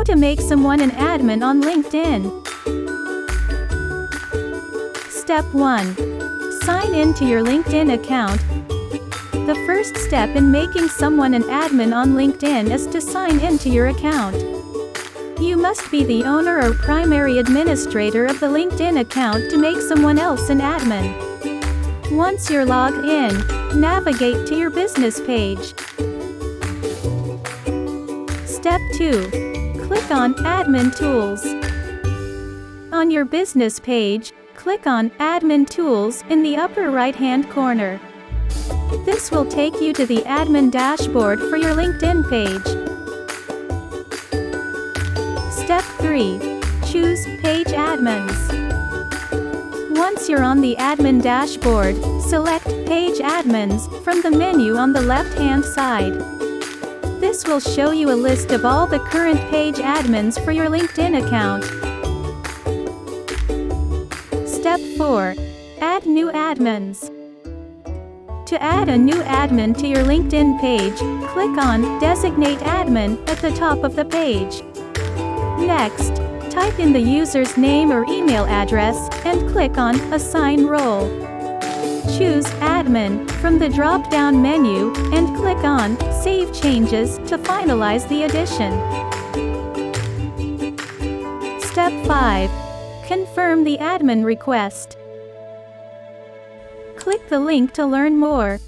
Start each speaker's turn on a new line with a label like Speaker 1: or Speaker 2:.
Speaker 1: How to make someone an admin on LinkedIn. Step 1. Sign in to your LinkedIn account. The first step in making someone an admin on LinkedIn is to sign in to your account. You must be the owner or primary administrator of the LinkedIn account to make someone else an admin. Once you're logged in, navigate to your business page. Step 2. Click on Admin Tools. On your business page, click on Admin Tools in the upper right-hand corner. This will take you to the admin dashboard for your LinkedIn page. Step 3. Choose Page Admins. Once you're on the admin dashboard, select Page Admins from the menu on the left-hand side. This will show you a list of all the current page admins for your LinkedIn account. Step 4. Add new admins. To add a new admin to your LinkedIn page, click on Designate Admin at the top of the page. Next, type in the user's name or email address, and click on Assign Role. Choose Admin from the drop-down menu, and click on Save Changes to finalize the addition. Step 5. Confirm the admin request. Click the link to learn more.